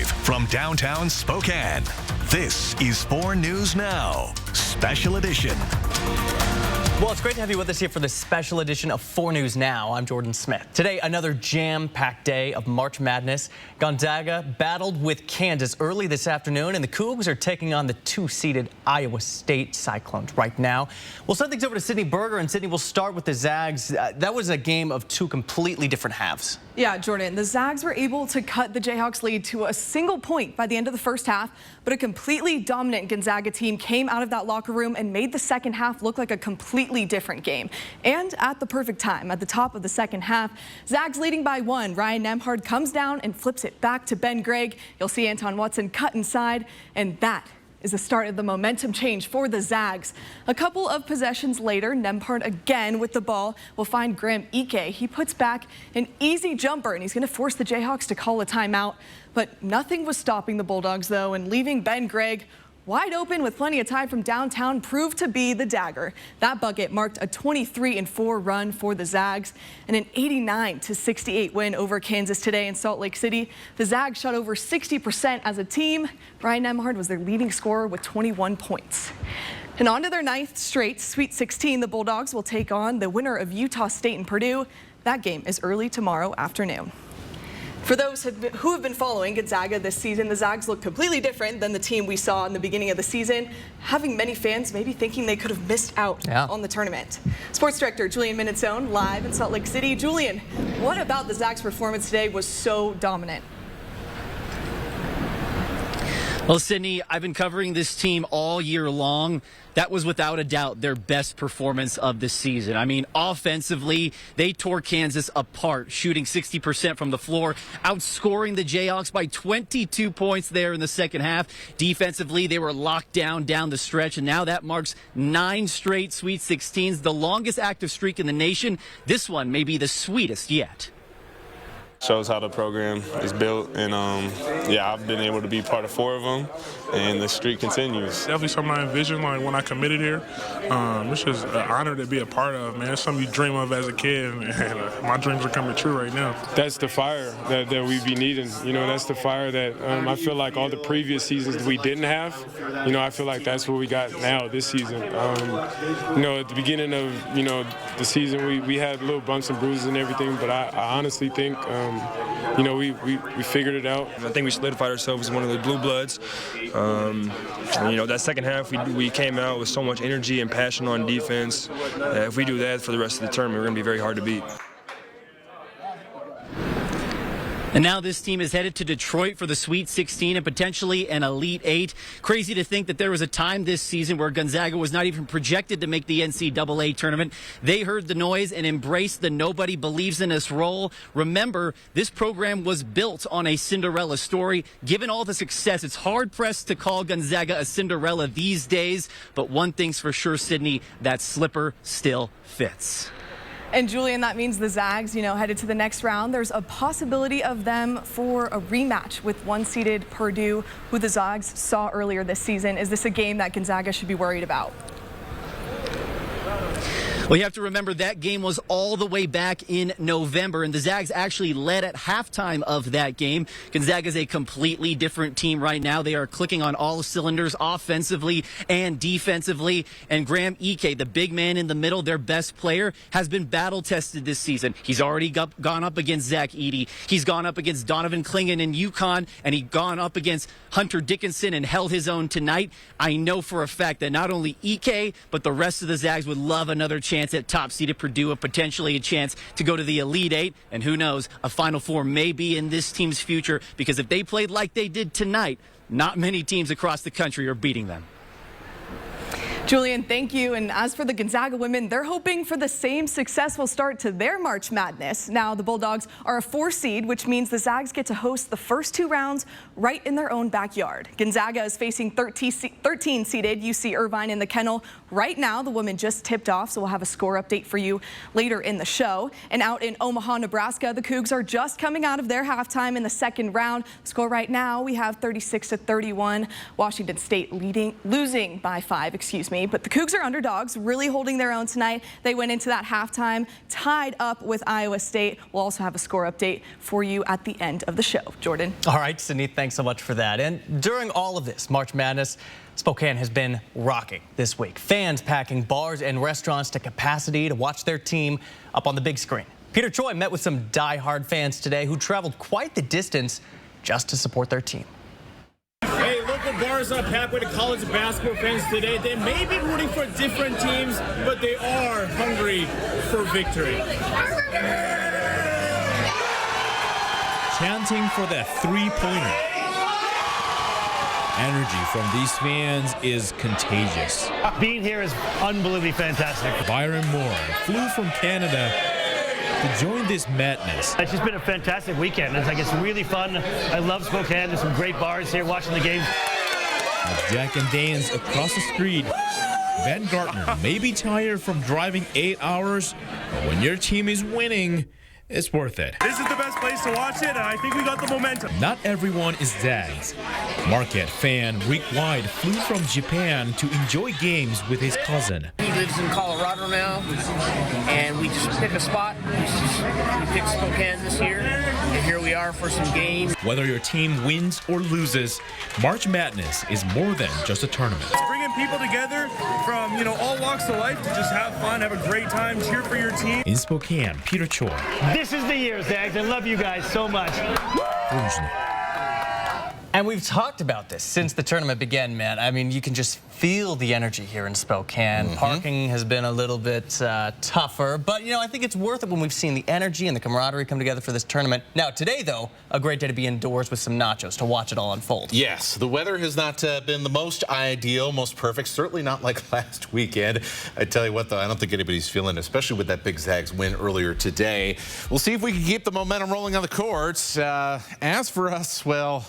Live from downtown Spokane, this is 4 News Now, Special Edition. Well, it's great to have you with us here for this special edition of 4 News Now. I'm Jordan Smith. Today, another jam-packed day of March Madness. Gonzaga battled with Kansas early this afternoon, and the Cougs are taking on the 2-seeded Iowa State Cyclones right now. We'll send things over to Sydney Berger, and Sydney, we'll start with the Zags. That was a game of 2 completely different halves. Yeah, Jordan, the Zags were able to cut the Jayhawks lead to a single point by the end of the first half, but a completely dominant Gonzaga team came out of that locker room and made the second half look like a completely different game. And at the perfect time, at the top of the second half, Zags leading by 1. Ryan Nembhard comes down and flips it back to Ben Gregg. You'll see Anton Watson cut inside, and that is the start of the momentum change for the Zags. A couple of possessions later, Nembhard again with the ball will find Graham Ike. He puts back an easy jumper, and he's going to force the Jayhawks to call a timeout. But nothing was stopping the Bulldogs, though, and leaving Ben Gregg wide open with plenty of time from downtown proved to be the dagger. That bucket marked a 23-4 run for the Zags and an 89-68 win over Kansas today in Salt Lake City. The Zags shot over 60% as a team. Ryan Nembhard was their leading scorer with 21 points. And on to their 9th straight Sweet 16, the Bulldogs will take on the winner of Utah State and Purdue. That game is early tomorrow afternoon. For those who have been following Gonzaga this season, the Zags look completely different than the team we saw in the beginning of the season, having many fans maybe thinking they could have missed out on the tournament. Sports Director Julian Minnitzone live in Salt Lake City. Julian, what about the Zags' performance today was so dominant? Well, Sydney, I've been covering this team all year long. That was without a doubt their best performance of the season. I mean, offensively, they tore Kansas apart, shooting 60% from the floor, outscoring the Jayhawks by 22 points there in the second half. Defensively, they were locked down the stretch, and now that marks 9 straight Sweet 16s, the longest active streak in the nation. This one may be the sweetest yet. Shows how the program is built, and yeah, I've been able to be part of 4 of them, and the streak continues. Definitely something I envisioned, like when I committed here. It's just an honor to be a part of, man. It's something you dream of as a kid, and my dreams are coming true right now. That's the fire that we be needing. You know, that's the fire that I feel like all the previous seasons we didn't have. You know, I feel like that's what we got now this season. You know, at the beginning of the season, we had little bumps and bruises and everything, but I honestly think. You know, we figured it out. I think we solidified ourselves as one of the blue bloods. And, you know, that second half, we came out with so much energy and passion on defense. If we do that for the rest of the tournament, we're going to be very hard to beat. And now this team is headed to Detroit for the Sweet 16 and potentially an Elite 8. Crazy to think that there was a time this season where Gonzaga was not even projected to make the NCAA tournament. They heard the noise and embraced the nobody believes in us role. Remember, this program was built on a Cinderella story. Given all the success, it's hard-pressed to call Gonzaga a Cinderella these days. But one thing's for sure, Sydney, that slipper still fits. And Julian, that means the Zags, headed to the next round. There's a possibility of them for a rematch with 1-seeded Purdue, who the Zags saw earlier this season. Is this a game that Gonzaga should be worried about? Well, you have to remember that game was all the way back in November, and the Zags actually led at halftime of that game. Gonzaga's a completely different team right now. They are clicking on all cylinders offensively and defensively, and Graham Ike, the big man in the middle, their best player, has been battle-tested this season. He's already gone up against Zach Edey. He's gone up against Donovan Clingan in UConn, and he's gone up against Hunter Dickinson and held his own tonight. I know for a fact that not only Ike, but the rest of the Zags would love another chance at top-seeded Purdue, and potentially a chance to go to the Elite 8. And who knows, a Final Four may be in this team's future, because if they played like they did tonight, not many teams across the country are beating them. Julian, thank you. And as for the Gonzaga women, they're hoping for the same successful start to their March Madness. Now, the Bulldogs are a 4 seed, which means the Zags get to host the first 2 rounds right in their own backyard. Gonzaga is facing 13-seeded UC Irvine in the Kennel right now. The women just tipped off, so we'll have a score update for you later in the show. And out in Omaha, Nebraska, the Cougs are just coming out of their halftime in the second round. Score right now, we have 36-31. Washington State losing by 5, Miami, but the Cougs are underdogs, really holding their own tonight. They went into that halftime tied up with Iowa State. We'll also have a score update for you at the end of the show. Jordan. All right, Sydney, thanks so much for that. And during all of this March Madness, Spokane has been rocking this week. Fans packing bars and restaurants to capacity to watch their team up on the big screen. Peter Choi met with some die-hard fans today who traveled quite the distance just to support their team. Hey, local bars are packed with college basketball fans today. They may be rooting for different teams, but they are hungry for victory. Chanting for that three-pointer. Energy from these fans is contagious. Being here is unbelievably fantastic. Byron Moore flew from Canada to join this madness. It's just been a fantastic weekend. It's really fun. I love Spokane. There's some great bars here watching the games. Jack and Dan's across the street. Ben Gartner may be tired from driving 8 hours, but when your team is winning, it's worth it. This is the best place to watch it, and I think we got the momentum. Not everyone is Zags. Marquette fan Rick White flew from Japan to enjoy games with his cousin. He lives in Colorado now, and we just pick a spot. We picked Spokane this year, and here we are for some games. Whether your team wins or loses, March Madness is more than just a tournament. It's bringing people together from, all walks of life to just have fun, have a great time, cheer for your team. In Spokane, Peter Choi. This is the year, Zags. I love you guys so much. And we've talked about this since the tournament began, man. I mean, you can just feel the energy here in Spokane. Parking has been a little bit tougher, but, I think it's worth it when we've seen the energy and the camaraderie come together for this tournament. Now, today, though, a great day to be indoors with some nachos to watch it all unfold. Yes, the weather has not been the most ideal, most perfect, certainly not like last weekend. I tell you what, though, I don't think anybody's feeling it, especially with that big Zags win earlier today. We'll see if we can keep the momentum rolling on the courts. As for us, well,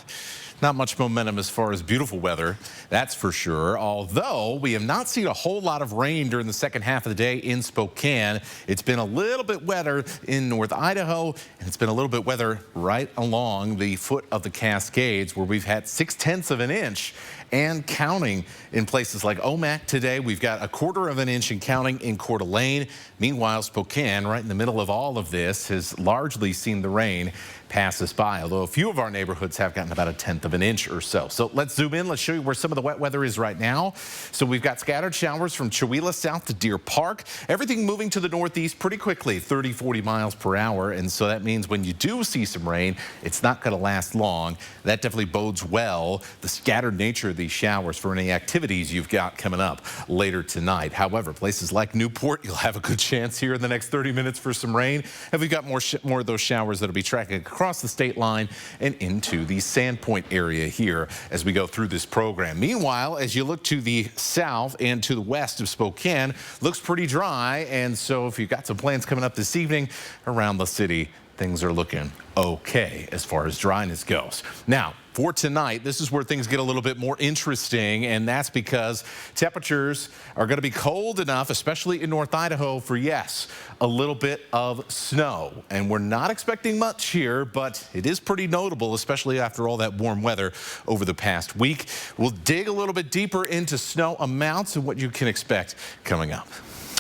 not much momentum as far as beautiful weather, that's for sure. Although we have not seen a whole lot of rain during the second half of the day in Spokane. It's been a little bit wetter in North Idaho, and it's been a little bit wetter right along the foot of the Cascades, where we've had 0.6 of an inch and counting in places like Omak today. We've got 1/4 of an inch and counting in Coeur d'Alene. Meanwhile, Spokane, right in the middle of all of this, has largely seen the rain pass us by, although a few of our neighborhoods have gotten about 1/10 of an inch or so. So let's zoom in. Let's show you where some of the wet weather is right now. So we've got scattered showers from Chewelah south to Deer Park. Everything moving to the northeast pretty quickly, 30, 40 miles per hour. And so that means when you do see some rain, it's not going to last long. That definitely bodes well, the scattered nature of these showers, for any activities you've got coming up later tonight. However, places like Newport, you'll have a good chance here in the next 30 minutes for some rain. And we've got more of those showers that'll be tracking across the state line and into the Sandpoint area here as we go through this program. Meanwhile, as you look to the south and to the west of Spokane, looks pretty dry. And so if you've got some plans coming up this evening around the city, things are looking okay as far as dryness goes. Now, for tonight, this is where things get a little bit more interesting, and that's because temperatures are going to be cold enough, especially in North Idaho, for, yes, a little bit of snow. And we're not expecting much here, but it is pretty notable, especially after all that warm weather over the past week. We'll dig a little bit deeper into snow amounts and what you can expect coming up.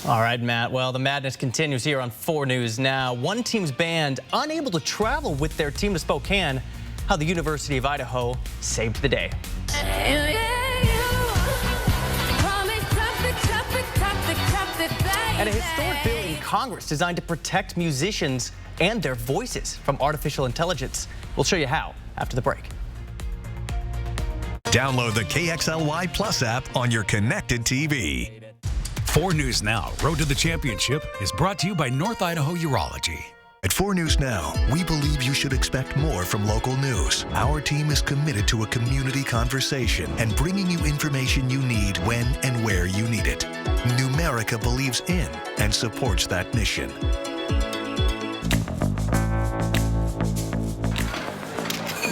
All right, Matt. Well, the madness continues here on 4 News Now. One team's band unable to travel with their team to Spokane. How the University of Idaho saved the day. And a historic bill in Congress designed to protect musicians and their voices from artificial intelligence. We'll show you how after the break. Download the KXLY Plus app on your connected TV. 4 News Now, Road to the Championship, is brought to you by North Idaho Urology. At 4 News Now, we believe you should expect more from local news. Our team is committed to a community conversation and bringing you information you need when and where you need it. Numerica believes in and supports that mission.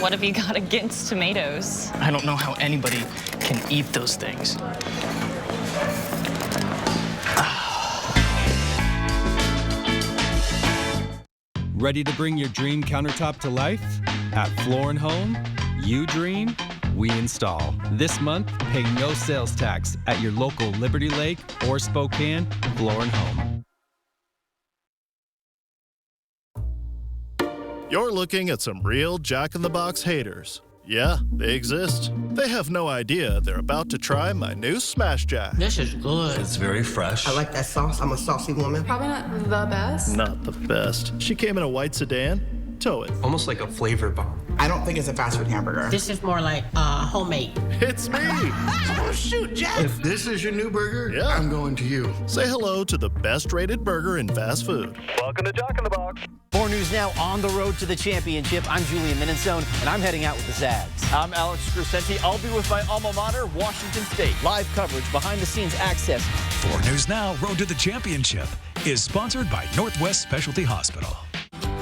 What have you got against tomatoes? I don't know how anybody can eat those things. Ready to bring your dream countertop to life? At Floor & Home, you dream, we install. This month, pay no sales tax at your local Liberty Lake or Spokane Floor and Home. You're looking at some real Jack-in-the-Box haters. Yeah, they exist. They have no idea they're about to try my new Smash Jack. This is good. It's very fresh. I like that sauce. I'm a saucy woman. Probably not the best. Not the best. She came in a white sedan. Tow it. Almost like a flavor bomb. I don't think it's a fast food hamburger. This is more like homemade. It's me. Oh, shoot, Jack. If this is your new burger, Yeah. I'm going to you. Say hello to the best-rated burger in fast food. Welcome to Jack in the Box. 4 News Now on the road to the championship. I'm Julian Minenzone, and I'm heading out with the Zags. I'm Alex Crescenti. I'll be with my alma mater, Washington State. Live coverage, behind-the-scenes access. 4 News Now Road to the Championship is sponsored by Northwest Specialty Hospital.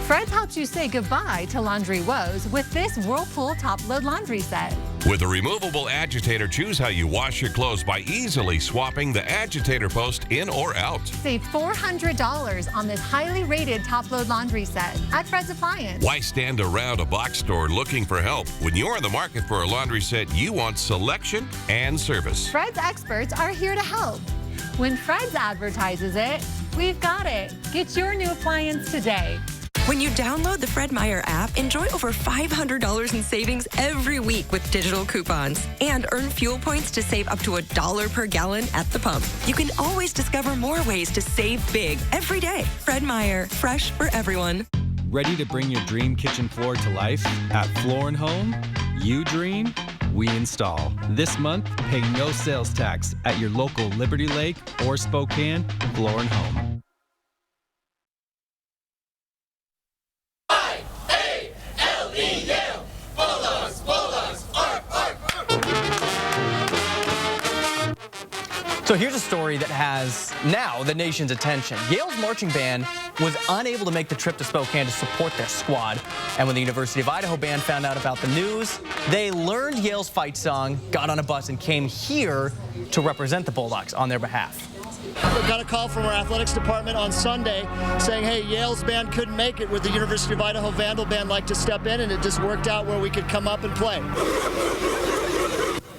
Fred's helps you say goodbye to laundry woes with this Whirlpool top-load laundry set. With a removable agitator, choose how you wash your clothes by easily swapping the agitator post in or out. Save $400 on this highly rated top-load laundry set at Fred's Appliance. Why stand around a box store looking for help? When you're in the market for a laundry set, you want selection and service. Fred's experts are here to help. When Fred's advertises it, we've got it. Get your new appliance today. When you download the Fred Meyer app, enjoy over $500 in savings every week with digital coupons and earn fuel points to save up to $1 per gallon at the pump. You can always discover more ways to save big every day. Fred Meyer, fresh for everyone. Ready to bring your dream kitchen floor to life? At Floor and Home, you dream, we install. This month, pay no sales tax at your local Liberty Lake or Spokane Floor and Home. So here's a story that has now the nation's attention. Yale's marching band was unable to make the trip to Spokane to support their squad. And when the University of Idaho band found out about the news, they learned Yale's fight song, got on a bus, and came here to represent the Bulldogs on their behalf. We got a call from our athletics department on Sunday saying, hey, Yale's band couldn't make it. Would the University of Idaho Vandal band like to step in? And it just worked out where we could come up and play.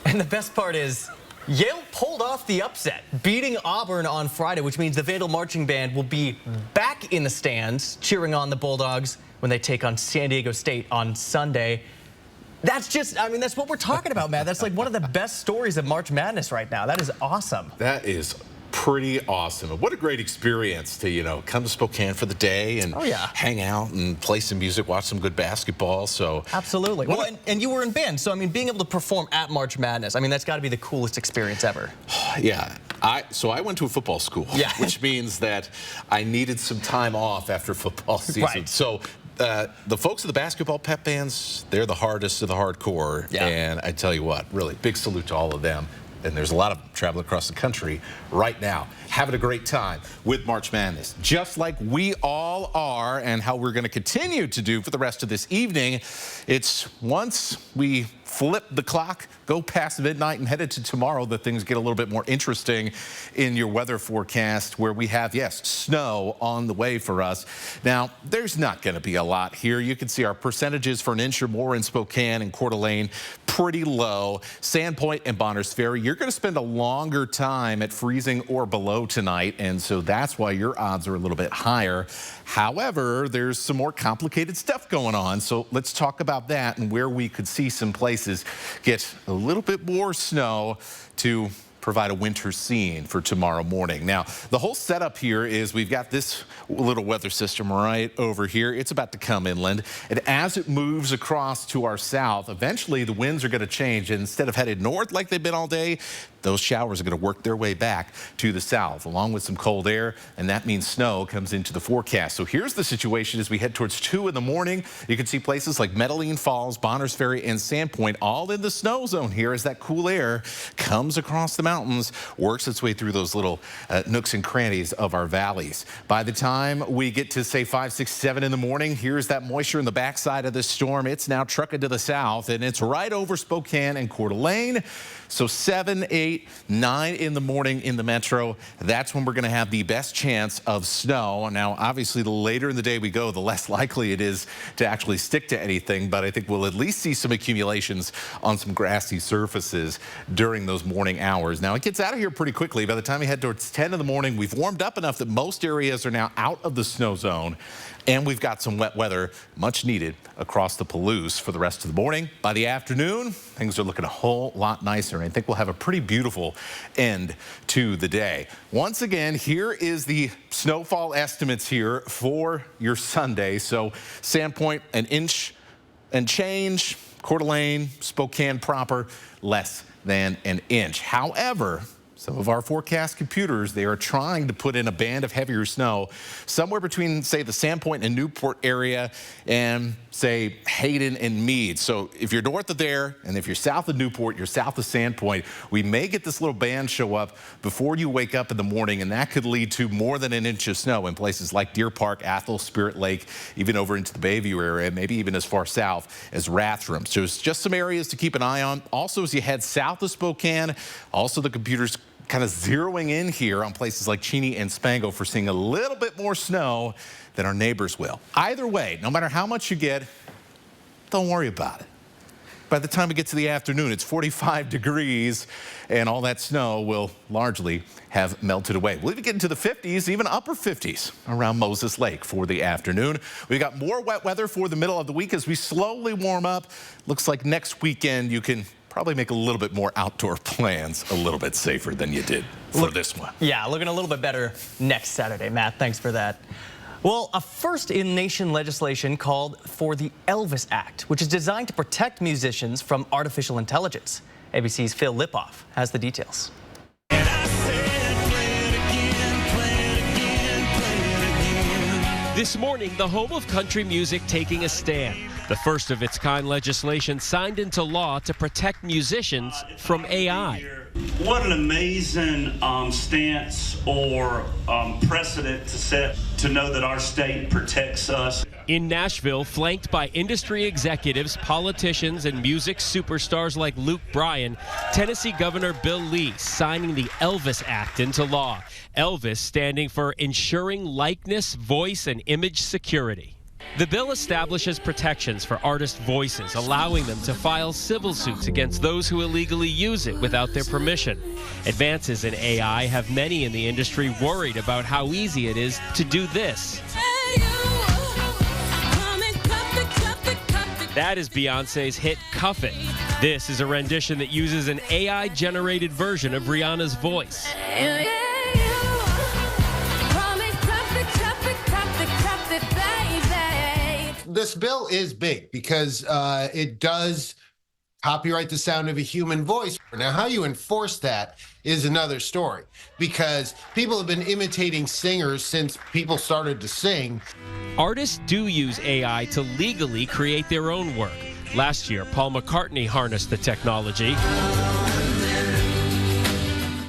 And the best part is, Yale pulled off the upset, beating Auburn on Friday, which means the Vandal Marching Band will be back in the stands cheering on the Bulldogs when they take on San Diego State on Sunday. That's just, I mean, that's what we're talking about, man. That's like one of the best stories of March Madness right now. That is awesome. That is pretty awesome. What a great experience to, you know, come to Spokane for the day and hang out and play some music, watch some good basketball. So absolutely. Well, and you were in band, so I mean, being able to perform at March Madness, I mean, that's got to be the coolest experience ever. Yeah. So I went to a football school, which means that I needed some time off after football season. Right. So the folks of the basketball pep bands, they're the hardest of the hardcore. Yeah. And I tell you what, really big salute to all of them. And there's a lot of them traveling across the country right now, having a great time with March Madness, just like we all are, and how we're going to continue to do for the rest of this evening. It's once we flip the clock, go past midnight and head into tomorrow, that things get a little bit more interesting in your weather forecast, where we have, yes, snow on the way for us. Now, there's not going to be a lot here. You can see our percentages for an inch or more in Spokane and Coeur d'Alene, pretty low. Sandpoint and Bonners Ferry, you're going to spend a longer time at freezing or below tonight, and so that's why your odds are a little bit higher. However, there's some more complicated stuff going on, so let's talk about that and where we could see some places get a little bit more snow to provide a winter scene for tomorrow morning. Now, the whole setup here is we've got this little weather system right over here. It's about to come inland, and as it moves across to our south, eventually the winds are going to change, and instead of headed north like they've been all day, those showers are going to work their way back to the south, along with some cold air, and that means snow comes into the forecast. So here's the situation as we head towards 2 in the morning. You can see places like Medellin Falls, Bonners Ferry, and Sandpoint all in the snow zone here as that cool air comes across the mountains, works its way through those little nooks and crannies of our valleys. By the time we get to, say, 5, 6, 7 in the morning, here's that moisture in the backside of this storm. It's now trucking to the south, and it's right over Spokane and Coeur d'Alene. So 7, 8, 9 in the morning in the metro, that's when we're going to have the best chance of snow. Now, obviously, the later in the day we go, the less likely it is to actually stick to anything, but I think we'll at least see some accumulations on some grassy surfaces during those morning hours. Now, it gets out of here pretty quickly. By the time we head towards 10 in the morning, we've warmed up enough that most areas are now out of the snow zone, and we've got some wet weather, much needed, across the Palouse for the rest of the morning. By the afternoon, things are looking a whole lot nicer, and I think we'll have a pretty beautiful end to the day. Once again, here is the snowfall estimates here for your Sunday. So Sandpoint, 1 inch and change. Coeur d'Alene, Spokane proper, less than 1 inch. However, some of our forecast computers, they are trying to put in a band of heavier snow somewhere between, say, the Sandpoint and Newport area and, say, Hayden and Meade. So if you're north of there and if you're south of Newport, you're south of Sandpoint, we may get this little band show up before you wake up in the morning, and that could lead to more than 1 inch of snow in places like Deer Park, Athol, Spirit Lake, even over into the Bayview area, maybe even as far south as Rathdrum. So it's just some areas to keep an eye on. Also, as you head south of Spokane, also the computers kind of zeroing in here on places like Cheney and Spango for seeing a little bit more snow than our neighbors will. Either way, no matter how much you get, don't worry about it. By the time we get to the afternoon, it's 45 degrees, and all that snow will largely have melted away. We'll even get into the 50s, even upper 50s around Moses Lake for the afternoon. We've got more wet weather for the middle of the week as we slowly warm up. Looks like next weekend you can probably make a little bit more outdoor plans, a little bit safer than you did for this one. Yeah, looking a little bit better next Saturday. Matt, thanks for that. Well, a first-in-nation legislation called for the Elvis Act, which is designed to protect musicians from artificial intelligence. ABC's Phil Lipoff has the details. This morning, the home of country music taking a stand. The first of its kind legislation signed into law to protect musicians from AI. What an amazing stance or precedent to set to know that our state protects us. In Nashville, flanked by industry executives, politicians, and music superstars like Luke Bryan, Tennessee Governor Bill Lee signing the Elvis Act into law. Elvis standing for Ensuring Likeness, Voice, and Image Security. The bill establishes protections for artist voices, allowing them to file civil suits against those who illegally use it without their permission. Advances in AI have many in the industry worried about how easy it is to do this. That is Beyonce's hit Cuff It. This is a rendition that uses an AI-generated version of Rihanna's voice. This bill is big because it does copyright the sound of a human voice. Now, how you enforce that is another story, because people have been imitating singers since people started to sing. Artists do use AI to legally create their own work. Last year, Paul McCartney harnessed the technology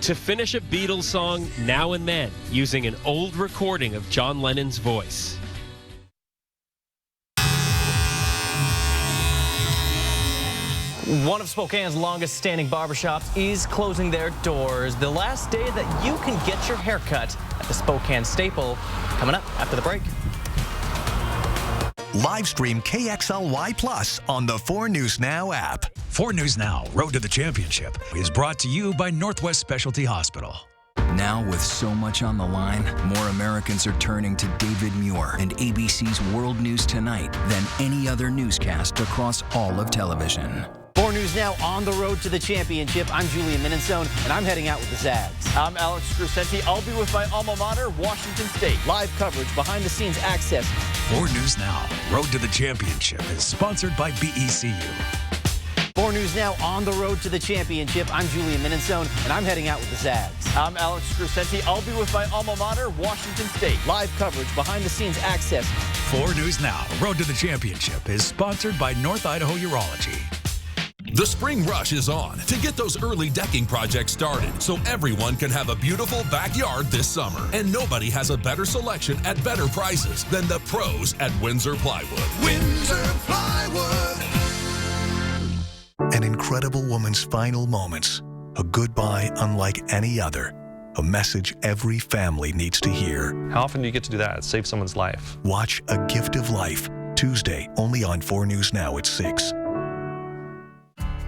to finish a Beatles song, Now and Then, using an old recording of John Lennon's voice. One of Spokane's longest standing barbershops is closing their doors. The last day that you can get your hair cut at the Spokane Staple. Coming up after the break. Live stream KXLY Plus on the 4 News Now app. 4 News Now, Road to the Championship, is brought to you by Northwest Specialty Hospital. Now, with so much on the line, more Americans are turning to David Muir and ABC's World News Tonight than any other newscast across all of television. 4 News Now on the road to the championship. I'm Julian Minnesone, and I'm heading out with the Zags. I'm Alex Crescenti. I'll be with my alma mater, Washington State. Live coverage, behind-the-scenes access. 4 News Now, Road to the Championship is sponsored by BECU. 4 News Now on the road to the championship. I'm Julian Minnesone, and I'm heading out with the Zags. I'm Alex Crescenti. I'll be with my alma mater, Washington State. Live coverage, behind-the-scenes access. 4 News Now, Road to the Championship is sponsored by North Idaho Urology. The spring rush is on to get those early decking projects started so everyone can have a beautiful backyard this summer. And nobody has a better selection at better prices than the pros at Windsor Plywood. Windsor Plywood. An incredible woman's final moments. A goodbye unlike any other. A message every family needs to hear. How often do you get to do that? Save someone's life. Watch A Gift of Life, Tuesday, only on 4 News Now at 6.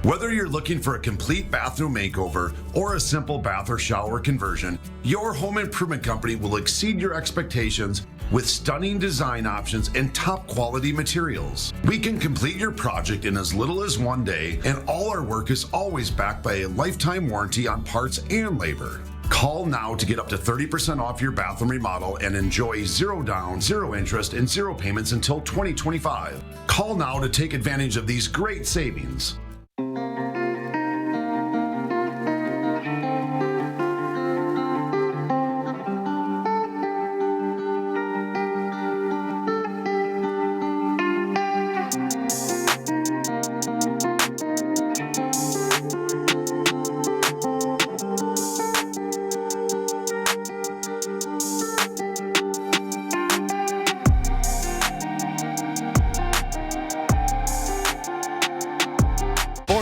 Whether you're looking for a complete bathroom makeover or a simple bath or shower conversion, your home improvement company will exceed your expectations with stunning design options and top quality materials. We can complete your project in as little as 1 day, and all our work is always backed by a lifetime warranty on parts and labor. Call now to get up to 30% off your bathroom remodel and enjoy 0 down, 0 interest, and 0 payments until 2025. Call now to take advantage of these great savings.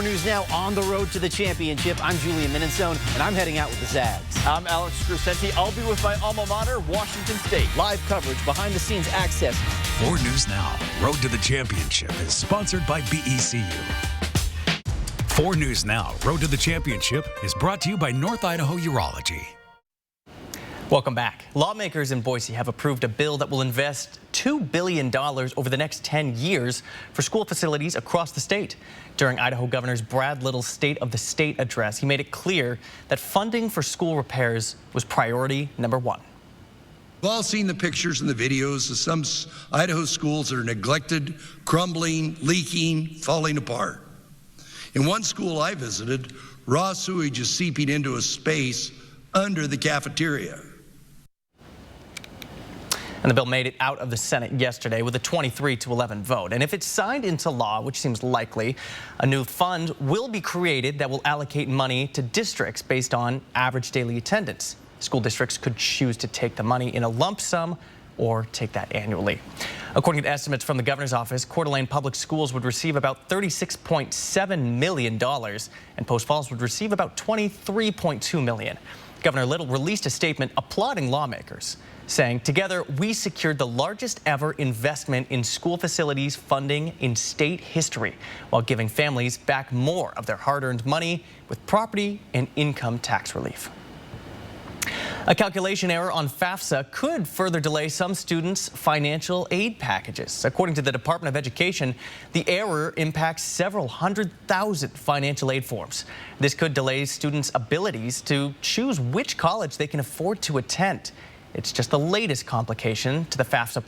News Now on the road to the championship. I'm Julian Minensone, and I'm heading out with the Zags. I'm Alex Crescenti. I'll be with my alma mater, Washington State. Live coverage, behind-the-scenes access. 4 News Now, Road to the Championship is sponsored by BECU. 4 News Now, Road to the Championship is brought to you by North Idaho Urology. Welcome back. Lawmakers in Boise have approved a bill that will invest $2 billion over the next 10 years for school facilities across the state. During Idaho Governor's Brad Little's State of the State address, he made it clear that funding for school repairs was priority number 1. We've all seen the pictures and the videos of some Idaho schools that are neglected, crumbling, leaking, falling apart. In one school I visited, raw sewage is seeping into a space under the cafeteria. And the bill made it out of the Senate yesterday with a 23-11 vote. And if it's signed into law, which seems likely, a new fund will be created that will allocate money to districts based on average daily attendance. School districts could choose to take the money in a lump sum or take that annually. According to estimates from the governor's office, Coeur d'Alene Public Schools would receive about $36.7 million, and Post Falls would receive about $23.2 million. Governor Little released a statement applauding lawmakers, saying, "Together, we secured the largest ever investment in school facilities funding in state history, while giving families back more of their hard-earned money with property and income tax relief." A calculation error on FAFSA could further delay some students' financial aid packages. According to the Department of Education, the error impacts several 100,000 financial aid forms. This could delay students' abilities to choose which college they can afford to attend. It's just the latest complication to the FAFSA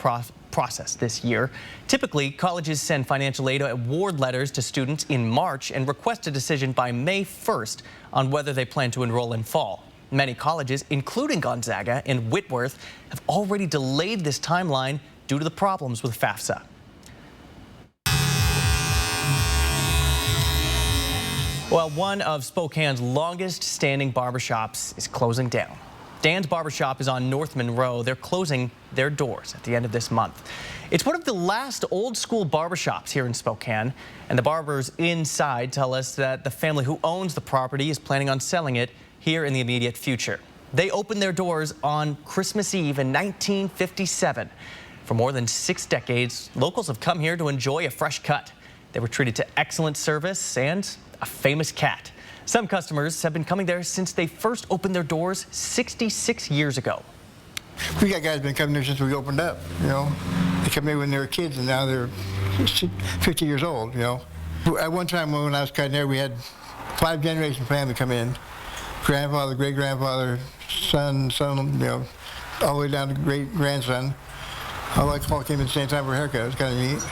process this year. Typically, colleges send financial aid award letters to students in March and request a decision by May 1st on whether they plan to enroll in fall. Many colleges, including Gonzaga and Whitworth, have already delayed this timeline due to the problems with FAFSA. Well, one of Spokane's longest standing barbershops is closing down. Dan's Barbershop is on North Monroe. They're closing their doors at the end of this month. It's one of the last old school barbershops here in Spokane, and the barbers inside tell us that the family who owns the property is planning on selling it here in the immediate future. They opened their doors on Christmas Eve in 1957. For more than 6 decades, locals have come here to enjoy a fresh cut. They were treated to excellent service and a famous cat. Some customers have been coming there since they first opened their doors 66 years ago. We got guys been coming there since we opened up, you know. They come in when they were kids and now they're 50 years old, you know. At one time when I was cutting there, we had 5-generation family come in. Grandfather, great-grandfather, son, you know, all the way down to great-grandson. All came in at the same time for a haircut. It was kind of neat.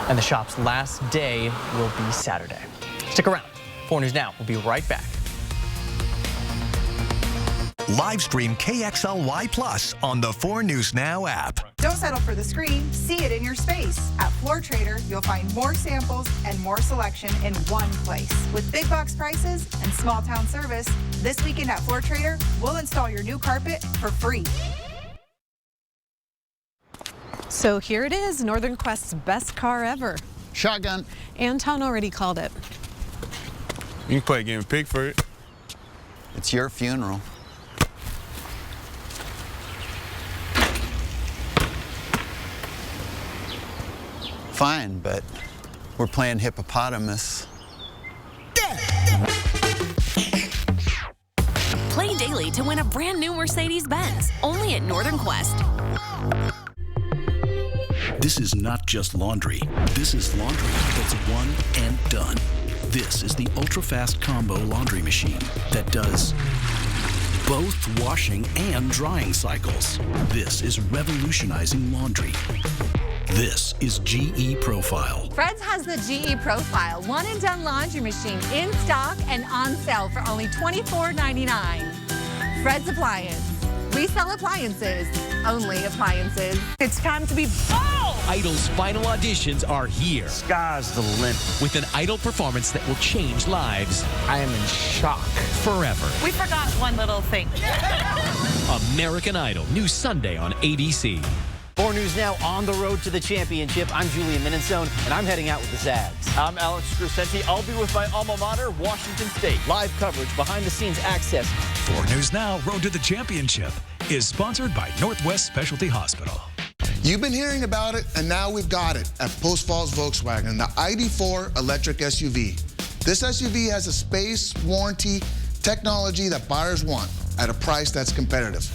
And the shop's last day will be Saturday. Stick around. 4 News Now. We'll be right back. Live stream KXLY Plus on the 4 News Now app. Don't settle for the screen. See it in your space. At Floor Trader, you'll find more samples and more selection in one place. With big box prices and small town service, this weekend at Floor Trader, we'll install your new carpet for free. So here it is, Northern Quest's best car ever. Shotgun. Anton already called it. You can play a game of Pigford. It's your funeral. Fine, but we're playing hippopotamus. Play daily to win a brand new Mercedes-Benz, only at Northern Quest. This is not just laundry. This is laundry that's one and done. This is the ultra-fast combo laundry machine that does both washing and drying cycles. This is revolutionizing laundry. This is GE Profile. Fred's has the GE Profile one and done laundry machine in stock and on sale for only $24.99. Fred's Appliance. We sell appliances, only appliances. It's time to be Idol's final auditions are here. Sky's the limit. With an Idol performance that will change lives. I am in shock. Forever. We forgot one little thing. American Idol, new Sunday on ABC. 4 News Now on the road to the championship. I'm Julian Minenzone, and I'm heading out with the Zags. I'm Alex Crescenti. I'll be with my alma mater, Washington State. Live coverage, behind-the-scenes access. 4 News Now, Road to the Championship, is sponsored by Northwest Specialty Hospital. You've been hearing about it, and now we've got it at Post Falls Volkswagen, the ID4 electric SUV. This SUV has a space, warranty, technology that buyers want at a price that's competitive.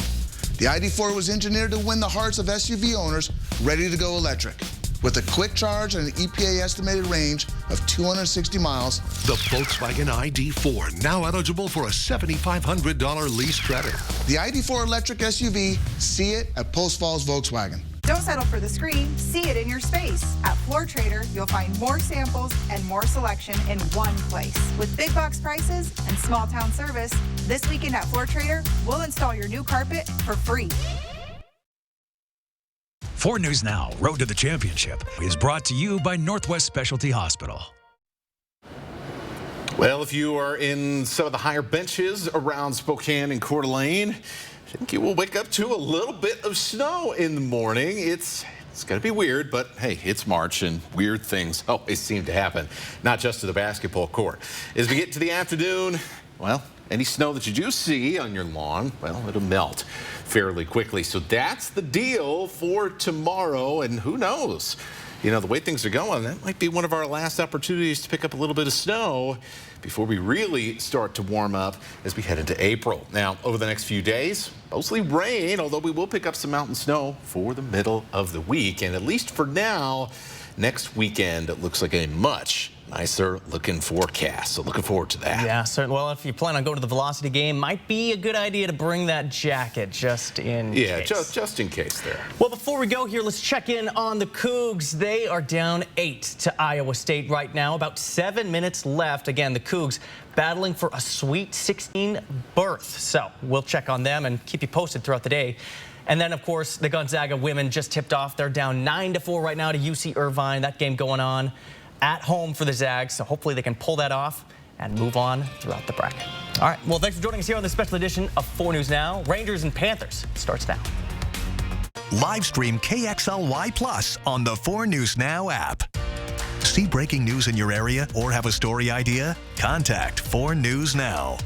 The ID4 was engineered to win the hearts of SUV owners ready to go electric. With a quick charge and an EPA estimated range of 260 miles. The Volkswagen ID4, now eligible for a $7,500 lease credit. The ID4 electric SUV, see it at Post Falls Volkswagen. Don't settle for the screen. See it in your space. At Floor Trader, you'll find more samples and more selection in one place. With big box prices and small town service, this weekend at Floor Trader, we'll install your new carpet for free. 4 News Now, Road to the Championship, is brought to you by Northwest Specialty Hospital. Well, if you are in some of the higher benches around Spokane and Coeur d'Alene, I think you will wake up to a little bit of snow in the morning. It's going to be weird, but hey, it's March and weird things always seem to happen, not just to the basketball court. As we get to the afternoon, well, any snow that you do see on your lawn, well, it'll melt fairly quickly. So that's the deal for tomorrow, and who knows? You know, the way things are going, that might be one of our last opportunities to pick up a little bit of snow before we really start to warm up as we head into April. Now, over the next few days, mostly rain, although we will pick up some mountain snow for the middle of the week. And at least for now, next weekend, it looks like a much nicer looking forecast. So looking forward to that. Yeah, certainly. Well, if you plan on going to the Velocity game, might be a good idea to bring that jacket just in case. Yeah, just in case there. Well, before we go here, let's check in on the Cougs. They are down 8 to Iowa State right now. About 7 minutes left. Again, the Cougs battling for a Sweet 16 berth. So we'll check on them and keep you posted throughout the day. And then, of course, the Gonzaga women just tipped off. They're down 9-4 right now to UC Irvine. That game going on at home for the Zags, so hopefully they can pull that off and move on throughout the bracket. All right, well, thanks for joining us here on this special edition of 4 News Now. Rangers and Panthers starts now. Live stream KXLY Plus on the 4 News Now app. See breaking news in your area or have a story idea? Contact 4 News Now.